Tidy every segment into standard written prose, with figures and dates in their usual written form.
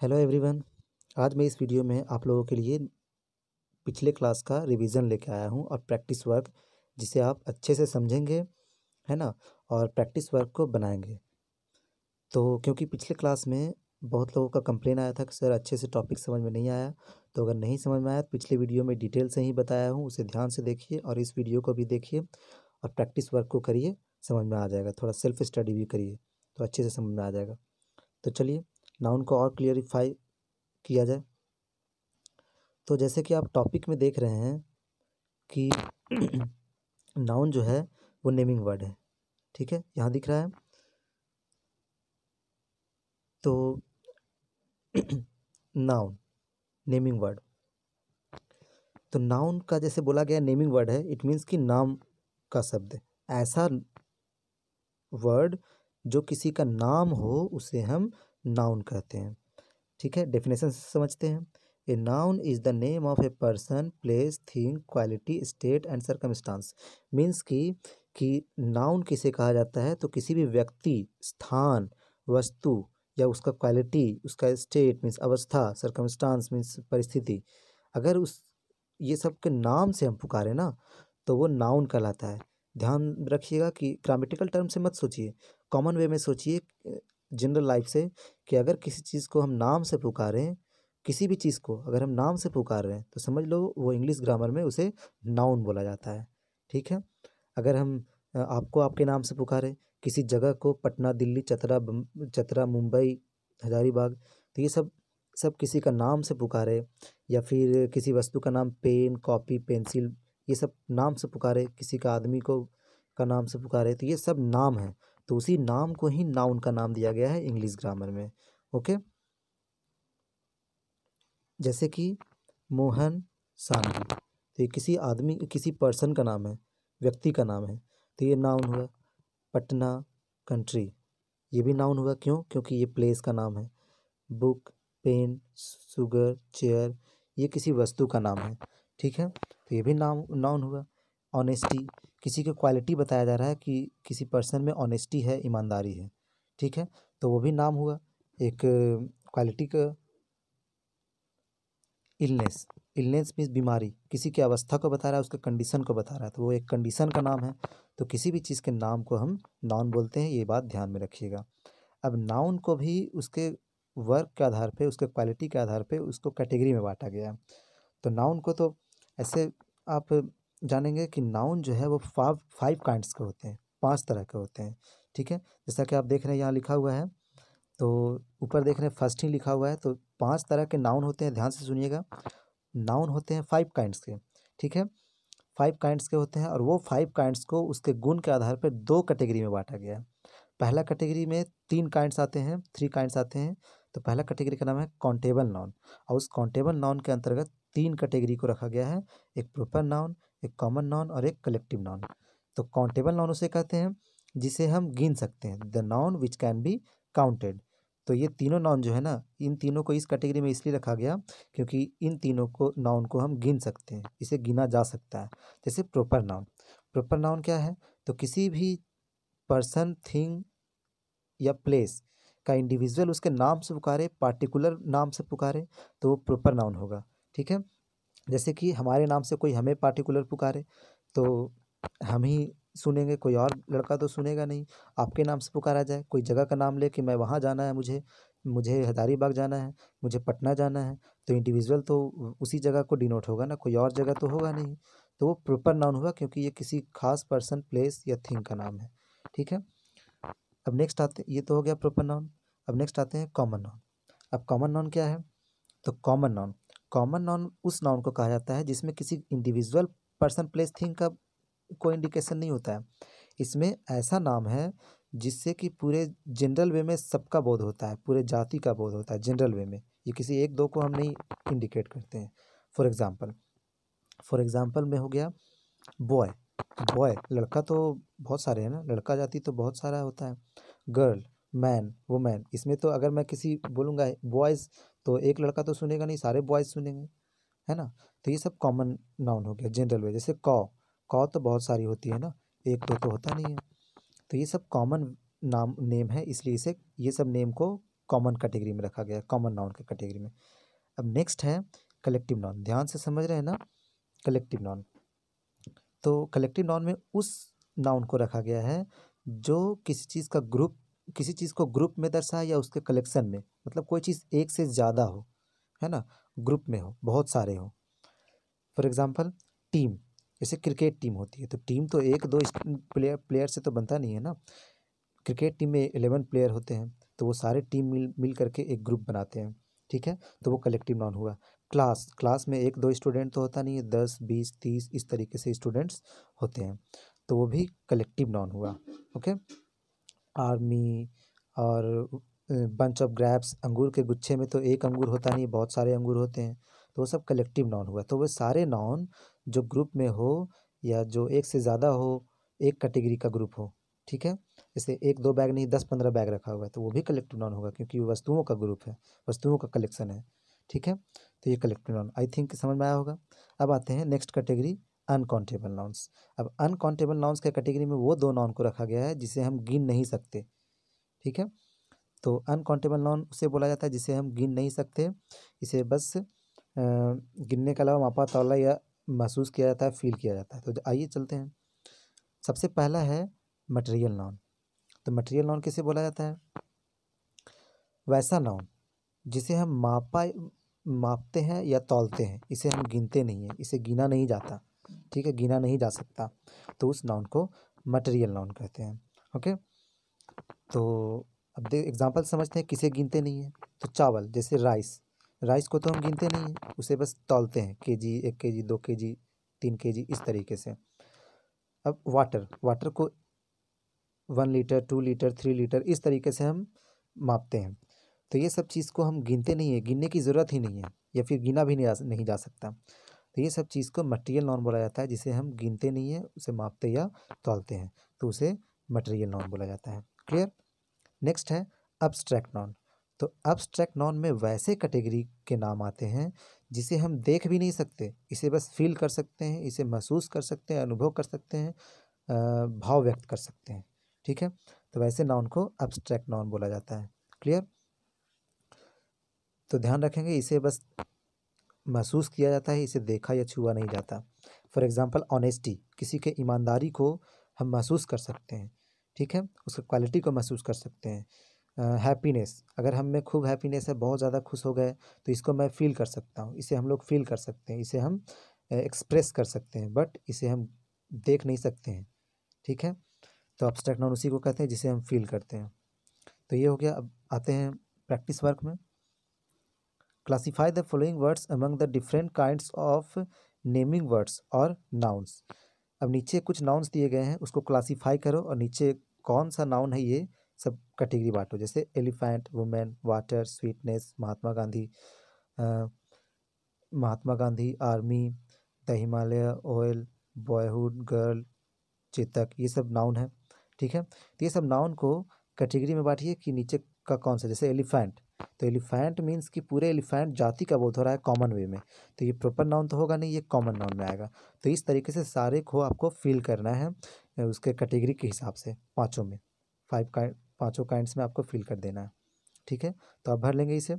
Hello everyone. आज मैं इस वीडियो में आप लोगों के लिए पिछले क्लास का रिवीजन लेके आया हूँ और प्रैक्टिस वर्क जिसे आप अच्छे से समझेंगे, है ना, और प्रैक्टिस वर्क को बनाएंगे। तो क्योंकि पिछले क्लास में बहुत लोगों का कंप्लेन आया था कि सर अच्छे से टॉपिक समझ में नहीं आया, तो अगर नहीं समझ में आया तो पिछले वीडियो में डिटेल से ही बताया हूँ, उसे ध्यान से देखिए और इस वीडियो को भी देखिए और प्रैक्टिस वर्क को करिए, समझ में आ जाएगा। थोड़ा सेल्फ स्टडी भी करिए तो अच्छे से समझ में आ जाएगा। तो चलिए नाउन को और क्लियरिफाई किया जाए। तो जैसे कि आप टॉपिक में देख रहे हैं कि नाउन जो है वो नेमिंग वर्ड है, ठीक है, यहाँ दिख रहा है। तो नाउन नेमिंग वर्ड, तो नाउन का जैसे बोला गया नेमिंग वर्ड है, इट मीन्स कि नाम का शब्द, ऐसा वर्ड जो किसी का नाम हो उसे हम नाउन कहते हैं। ठीक है, डेफिनेशन से समझते हैं। A noun is the name of a person, place, thing, quality, state and circumstance. Means कि नाउन किसे कहा जाता है, तो किसी भी व्यक्ति, स्थान, वस्तु या उसका क्वालिटी, उसका स्टेट मीन्स अवस्था, सर्कमस्टांस मीन्स परिस्थिति, अगर उस ये सब के नाम से हम पुकारे ना तो वो नाउन कहलाता है। ध्यान रखिएगा कि ग्रामेटिकल टर्म से मत सोचिए, कॉमन वे में सोचिए, जनरल लाइफ से, कि अगर किसी चीज़ को हम नाम से पुकारें, किसी भी चीज़ को अगर हम नाम से पुकार रहे हैं तो समझ लो वो इंग्लिश ग्रामर में उसे नाउन बोला जाता है। ठीक है, अगर हम आपको आपके नाम से पुकारें, किसी जगह को पटना, दिल्ली, चतरा, मुंबई, हजारीबाग, तो ये सब सब किसी का नाम से पुकारे, या फिर किसी वस्तु का नाम पेन, कॉपी, पेंसिल, ये सब नाम से पुकारे, किसी का आदमी को का नाम से पुकारे, तो ये सब नाम है। तो उसी नाम को ही नाउन का नाम दिया गया है इंग्लिश ग्रामर में। ओके, जैसे कि मोहन शांति, तो ये किसी आदमी, किसी पर्सन का नाम है, व्यक्ति का नाम है, तो ये नाउन हुआ। पटना कंट्री, ये भी नाउन हुआ। क्यों? क्योंकि ये प्लेस का नाम है। बुक, पेन, शुगर, चेयर, ये किसी वस्तु का नाम है। ठीक है, तो ये भी नाउन हुआ। ऑनेस्टी, किसी की क्वालिटी बताया जा रहा है कि किसी पर्सन में ऑनेस्टी है, ईमानदारी है। ठीक है, तो वो भी नाम हुआ एक क्वालिटी का। इलनेस, इलनेस मीन्स बीमारी, किसी की अवस्था को बता रहा है, उसके कंडीशन को बता रहा है, तो वो एक कंडीशन का नाम है। तो किसी भी चीज़ के नाम को हम नाउन बोलते हैं, ये बात ध्यान में रखिएगा। अब नाउन को भी उसके वर्क के आधार पे, उसके क्वालिटी के आधार पे उसको कैटेगरी में बांटा गया है। तो नाउन को तो ऐसे आप जानेंगे कि नाउन जो है वो फाइव फाइव काइंड्स के होते हैं, 5 तरह के होते हैं। ठीक है, जैसा कि आप देख रहे हैं यहाँ लिखा हुआ है, तो ऊपर देख रहे हैं फर्स्ट ही लिखा हुआ है, तो 5 तरह के नाउन होते हैं। ध्यान से सुनिएगा, नाउन होते हैं 5 काइंड्स के। ठीक है, 5 काइंड्स के होते हैं, और वो 5 काइंड्स को उसके गुण के आधार पर 2 कैटेगरी में बांटा गया है। पहला कैटेगरी में 3 काइंड्स आते हैं, 3 काइंड्स आते हैं। तो पहला कैटेगरी का नाम है काउंटेबल नाउन, और उस काउंटेबल नाउन के अंतर्गत 3 कैटेगरी को रखा गया है, एक प्रॉपर नाउन, एक कॉमन नाउन और एक कलेक्टिव नाउन। तो काउंटेबल नाउन उसे कहते हैं जिसे हम गिन सकते हैं, the noun which can be counted. तो ये तीनों नाउन जो है ना, इन तीनों को इस कैटेगरी में इसलिए रखा गया क्योंकि इन तीनों को नाउन को हम गिन सकते हैं, इसे गिना जा सकता है। जैसे प्रॉपर नाउन, प्रॉपर नाउन क्या है, तो किसी भी पर्सन, थिंग या प्लेस का इंडिविजुअल उसके नाम से पुकारे, पार्टिकुलर नाम से पुकारे, तो वो प्रॉपर नाउन होगा। ठीक है, जैसे कि हमारे नाम से कोई हमें पार्टिकुलर पुकारे तो हम ही सुनेंगे, कोई और लड़का तो सुनेगा नहीं। आपके नाम से पुकारा जाए, कोई जगह का नाम ले कि मैं वहाँ जाना है, मुझे मुझे हजारीबाग जाना है, मुझे पटना जाना है, तो इंडिविजुअल तो उसी जगह को डिनोट होगा ना, कोई और जगह तो होगा नहीं। तो वो प्रॉपर नाउन हुआ क्योंकि ये किसी खास पर्सन, प्लेस या थिंग का नाम है। ठीक है, अब नेक्स्ट आते, ये तो हो गया प्रॉपर नाउन। अब नेक्स्ट आते हैं कॉमन नाउन। अब कॉमन नाउन क्या है, तो कॉमन नाउन उस नाउन को कहा जाता है जिसमें किसी इंडिविजुअल, पर्सन, प्लेस, थिंग का कोई इंडिकेशन नहीं होता है। इसमें ऐसा नाम है जिससे कि पूरे जनरल वे में सबका बोध होता है, पूरे जाति का बोध होता है जनरल वे में। ये किसी एक दो को हम नहीं इंडिकेट करते हैं। फॉर एग्जाम्पल में हो गया बॉय, बॉय लड़का तो बहुत सारे हैं ना, लड़का जाति तो बहुत सारा होता है। गर्ल, मैन, वुमेन, इसमें तो अगर मैं किसी बोलूँगा बॉयज़ तो एक लड़का तो सुनेगा नहीं, सारे बॉयज़ सुनेंगे, है ना। तो ये सब कॉमन नाउन हो गया जनरल वे। जैसे कौ तो बहुत सारी होती है ना, एक दो तो होता नहीं है। तो ये सब कॉमन नाम नेम है, इसलिए इसे ये सब नेम को कॉमन कैटेगरी में रखा गया है, कॉमन नाउन के कैटेगरी में। अब नेक्स्ट है कलेक्टिव नाउन। ध्यान से समझ रहे हैं ना, कलेक्टिव नाउन। तो कलेक्टिव नाउन में उस नाउन को रखा गया है जो किसी चीज़ का ग्रुप, किसी चीज़ को ग्रुप में दर्शाए या उसके कलेक्शन में, मतलब कोई चीज़ एक से ज़्यादा हो, है ना, ग्रुप में हो, बहुत सारे हो। फॉर एग्जांपल टीम, जैसे क्रिकेट टीम होती है तो टीम तो एक दो प्लेयर से तो बनता नहीं है ना। क्रिकेट टीम में 11 प्लेयर होते हैं तो वो सारे टीम मिल करके एक ग्रुप बनाते हैं, ठीक है, तो वो कलेक्टिव नाउन हुआ। क्लास, क्लास में एक दो स्टूडेंट तो होता नहीं है, 10 20 30 इस तरीके से स्टूडेंट्स होते हैं, तो वो भी कलेक्टिव नाउन हुआ। ओके। आर्मी और बंच ऑफ ग्रैप्स, अंगूर के गुच्छे में तो एक अंगूर होता नहीं, बहुत सारे अंगूर होते हैं, तो वो सब कलेक्टिव नाउन हुआ। तो वो सारे नाउन जो ग्रुप में हो या जो एक से ज़्यादा हो, एक कैटेगरी का ग्रुप हो, ठीक है, जैसे एक दो बैग नहीं 10 15 बैग रखा हुआ है तो वो भी कलेक्टिव नाउन होगा, क्योंकि वो वस्तुओं का ग्रुप है, वस्तुओं का कलेक्शन है, ठीक है। तो ये कलेक्टिव नाउन आई थिंक समझ में आया होगा। अब आते हैं नेक्स्ट कैटेगरी, अनकाउंटेबल नाउन्स। अब अनकाउंटेबल नाउन्स के कैटेगरी में वो दो नाउन को रखा गया है जिसे हम गिन नहीं सकते, ठीक है। तो अनकाउंटेबल नाउन उसे बोला जाता है जिसे हम गिन नहीं सकते, इसे बस गिनने के अलावा मापा तौला या महसूस किया जाता है, फील किया जाता है। तो आइए चलते हैं। सबसे पहला है मटेरियल नाउन। तो मटेरियल नाउन किसे बोला जाता है? वैसा नाउन जिसे हम मापते हैं या तौलते हैं, इसे हम गिनते नहीं हैं, इसे गिना नहीं जाता, ठीक है, गिना नहीं जा सकता, तो उस नाउन को मटेरियल नाउन कहते हैं। ओके। तो अब एग्जांपल समझते हैं किसे गिनते नहीं है। तो चावल, जैसे राइस, राइस को तो हम गिनते नहीं हैं, उसे बस तौलते हैं, केजी, 1 केजी, 2 केजी, 3 केजी, इस तरीके से। अब वाटर, वाटर को 1 लीटर, 2 लीटर, 3 लीटर इस तरीके से हम मापते हैं। तो ये सब चीज़ को हम गिनते नहीं है, गिनने की ज़रूरत ही नहीं है, या फिर गिना भी नहीं जा सकता। तो ये सब चीज़ को मटेरियल नाउन बोला जाता है, जिसे हम गिनते नहीं है, उसे मापते या तौलते हैं, तो उसे मटेरियल नाउन बोला जाता है। क्लियर। नेक्स्ट है अब्स्ट्रैक्ट नाउन। तो अब्स्ट्रैक्ट नाउन में वैसे कैटेगरी के नाम आते हैं जिसे हम देख भी नहीं सकते, इसे बस फील कर सकते हैं, इसे महसूस कर सकते हैं, अनुभव कर सकते हैं, भाव व्यक्त कर सकते हैं, ठीक है। तो वैसे नाउन को अब्स्ट्रैक्ट नाउन बोला जाता है। क्लियर। तो ध्यान रखेंगे, इसे बस महसूस किया जाता है, इसे देखा या छुआ नहीं जाता। फॉर एग्जांपल ऑनेस्टी, किसी के ईमानदारी को हम महसूस कर सकते हैं, ठीक है, उसकी क्वालिटी को महसूस कर सकते हैं। हैप्पीनेस, अगर हम में खूब हैप्पीनेस है, बहुत ज़्यादा खुश हो गए, तो इसको मैं फील कर सकता हूँ, इसे हम लोग फील कर सकते हैं, इसे हम एक्सप्रेस कर सकते हैं, बट इसे हम देख नहीं सकते हैं, ठीक है। तो अब्स्ट्रैक्ट नाउन उसी को कहते हैं जिसे हम फील करते हैं। तो ये हो गया। अब आते हैं प्रैक्टिस वर्क में। Classify the following words among the different kinds of naming words और नाउन्स। अब नीचे कुछ नाउन्स दिए गए हैं, उसको क्लासीफाई करो और नीचे कौन सा नाउन है ये सब कैटेगरी बांटो। जैसे elephant, women, water, sweetness, Mahatma Gandhi, Mahatma Gandhi, army, the Himalaya, oil, boyhood, girl, Chetak, ये सब नाउन है, ठीक है। तो ये सब नाउन को कैटेगरी में बांटिए कि नीचे का कौन सा। जैसे एलिफेंट, तो एलिफेंट मीन्स कि पूरे एलिफेंट जाति का बोध हो रहा है कॉमन वे में, तो ये प्रॉपर नाउन तो होगा नहीं, ये कॉमन नाउन में आएगा। तो इस तरीके से सारे को आपको फील करना है उसके कैटेगरी के हिसाब से, पाँचों में, पाँचों काइंड्स में आपको फील कर देना है, ठीक है। तो आप भर लेंगे इसे।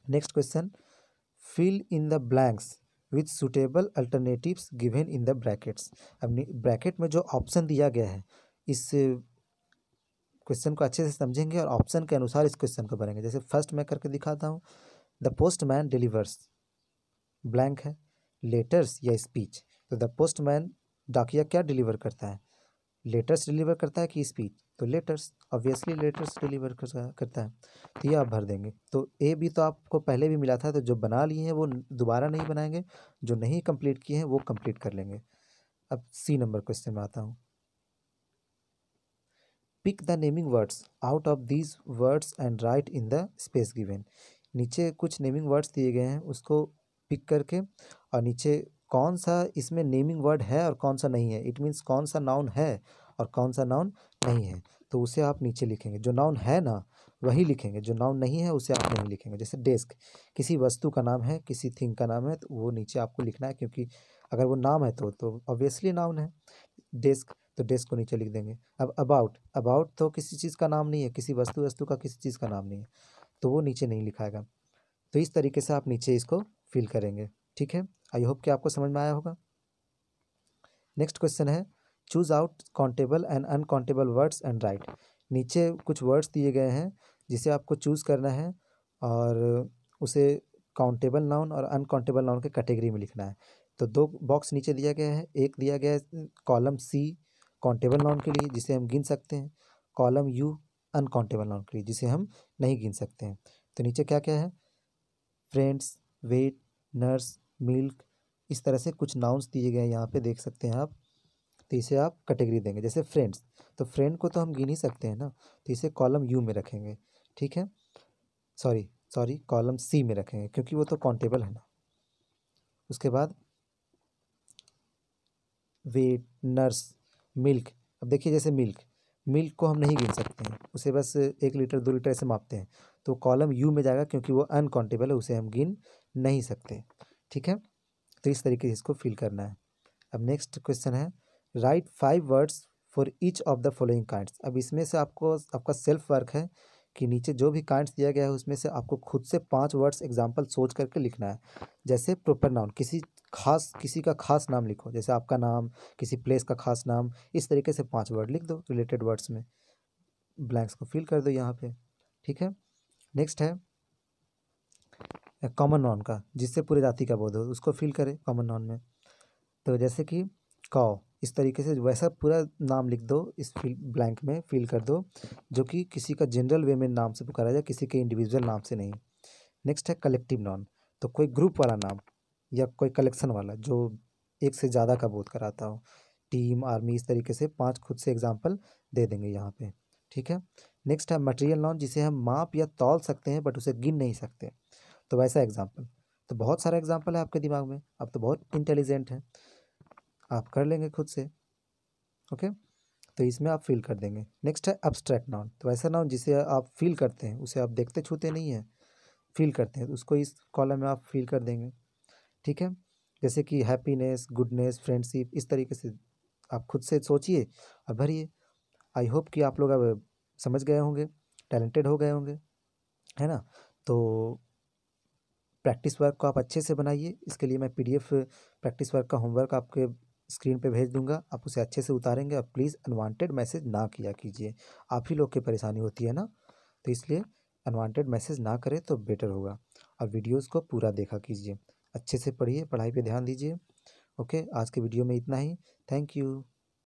Next question, fill in the blanks with suitable alternatives given in the brackets. अब ब्रैकेट में जो ऑप्शन दिया गया है, इस क्वेश्चन को अच्छे से समझेंगे और ऑप्शन के अनुसार इस क्वेश्चन को भरेंगे। जैसे फर्स्ट मैं करके दिखाता हूँ। द पोस्टमैन डिलीवर्स, ब्लैंक है, लेटर्स या स्पीच। तो द पोस्टमैन, डाकिया क्या डिलीवर करता है, लेटर्स डिलीवर करता है कि स्पीच, तो लेटर्स, ऑब्वियसली लेटर्स डिलीवर करता है। तो ये आप भर देंगे। तो ए बी तो आपको पहले भी मिला था, तो जो बना लिए हैं वो दोबारा नहीं बनाएंगे, जो नहीं कंप्लीट किए हैं वो कंप्लीट कर लेंगे। अब सी नंबर क्वेश्चन में आता हूँ। Pick the naming words out of these words and write in the space given. नीचे कुछ नेमिंग वर्ड्स दिए गए हैं, उसको पिक करके और नीचे कौन सा इसमें नेमिंग वर्ड है और कौन सा नहीं है, इट मीन्स कौन सा नाउन है और कौन सा नाउन नहीं है, तो उसे आप नीचे लिखेंगे। जो नाउन है ना वही लिखेंगे, जो नाउन नहीं है उसे आप नहीं लिखेंगे। जैसे डेस्क, किसी वस्तु का नाम है, किसी थिंग का नाम है, तो वो नीचे आपको लिखना है, क्योंकि अगर वो नाम है तो ऑब्वियसली नाउन है डेस्क, तो डेस्क को नीचे लिख देंगे। अब अबाउट, अबाउट तो किसी चीज़ का नाम नहीं है, किसी वस्तु का किसी चीज़ का नाम नहीं है, तो वो नीचे नहीं लिखाएगा। तो इस तरीके से आप नीचे इसको फिल करेंगे। ठीक है, आई होप कि आपको समझ में आया होगा। नेक्स्ट क्वेश्चन है choose out countable and uncountable words and right. नीचे कुछ वर्ड्स दिए गए हैं जिसे आपको चूज़ करना है और उसे काउंटेबल नाउन और अनकाउंटेबल नाउन के कैटेगरी में लिखना है। तो दो बॉक्स नीचे दिया गया है, एक दिया गया है कॉलम सी काउंटेबल नाउन के लिए जिसे हम गिन सकते हैं, कॉलम यू अनकाउंटेबल नाउन के लिए जिसे हम नहीं गिन सकते हैं। तो नीचे क्या क्या है, फ्रेंड्स, वेट, नर्स, मिल्क, इस तरह से कुछ नाउन्स दिए गए हैं यहाँ पे देख सकते हैं आप। तो इसे आप कैटेगरी देंगे। जैसे फ्रेंड्स, तो फ्रेंड को तो हम गिन ही सकते हैं ना, तो इसे कॉलम यू में रखेंगे। ठीक है, सॉरी सॉरी कॉलम सी में रखेंगे क्योंकि वो तो काउंटेबल है ना। उसके बाद वेट, नर्स, मिल्क। अब देखिए जैसे मिल्क, मिल्क को हम नहीं गिन सकते हैं, उसे बस 1 लीटर 2 लीटर ऐसे मापते हैं, तो कॉलम यू में जाएगा क्योंकि वो अनकाउंटेबल है, उसे हम गिन नहीं सकते। ठीक है, तो इस तरीके से इसको फिल करना है। अब नेक्स्ट क्वेश्चन है right 5 words for each of the following kinds. अब इसमें से आपको आपका सेल्फ वर्क है कि नीचे जो भी काइंड्स दिया गया है उसमें से आपको खुद से 5 वर्ड्स एग्जाम्पल सोच करके लिखना है। जैसे प्रॉपर नाउन, किसी का खास नाम लिखो, जैसे आपका नाम, किसी प्लेस का खास नाम, इस तरीके से 5 वर्ड लिख दो रिलेटेड वर्ड्स में, ब्लैंक्स को फिल कर दो यहाँ पे। ठीक है, नेक्स्ट है कॉमन नाउन का, जिससे पूरे जाति का बोध हो उसको फिल करें कॉमन नाउन में। तो जैसे कि कौ, इस तरीके से वैसा पूरा नाम लिख दो इस फिल ब्लैंक में फिल कर दो जो कि किसी का जनरल वे में नाम से पुकारा जाए, किसी के इंडिविजुअल नाम से नहीं। नेक्स्ट है कलेक्टिव नाउन, तो कोई ग्रुप वाला नाम या कोई कलेक्शन वाला जो एक से ज़्यादा का बोध कराता हो, टीम, आर्मी, इस तरीके से 5 खुद से एग्जाम्पल दे देंगे यहाँ पे। ठीक है, नेक्स्ट है मटेरियल नाउन, जिसे हम माप या तौल सकते हैं बट उसे गिन नहीं सकते, तो वैसा एग्जाम्पल। तो बहुत सारा एग्जाम्पल है आपके दिमाग में, आप तो बहुत इंटेलिजेंट हैं, आप कर लेंगे खुद से। ओके, तो इसमें आप फील कर देंगे। नेक्स्ट है अब्स्ट्रैक्ट नाउन, तो ऐसा नाउन जिसे आप फील करते हैं, उसे आप देखते छूते नहीं हैं, फील करते हैं, तो उसको इस कॉलम में आप फील कर देंगे। ठीक है, जैसे कि हैप्पीनेस, गुडनेस, फ्रेंडशिप, इस तरीके से आप खुद से सोचिए और भरिए। आई होप कि आप लोग अब समझ गए होंगे, टैलेंटेड हो गए होंगे, है ना। तो प्रैक्टिस वर्क को आप अच्छे से बनाइए, इसके लिए मैं पीडीएफ प्रैक्टिस वर्क का होमवर्क आपके स्क्रीन पे भेज दूंगा, आप उसे अच्छे से उतारेंगे। और प्लीज़ अनवांटेड मैसेज ना किया कीजिए, आप ही लोग की परेशानी होती है ना, तो इसलिए अनवांटेड मैसेज ना करें तो बेटर होगा। और वीडियोज़ को पूरा देखा कीजिए, अच्छे से पढ़िए, पढ़ाई पे ध्यान दीजिए। ओके, आज के वीडियो में इतना ही। Thank you.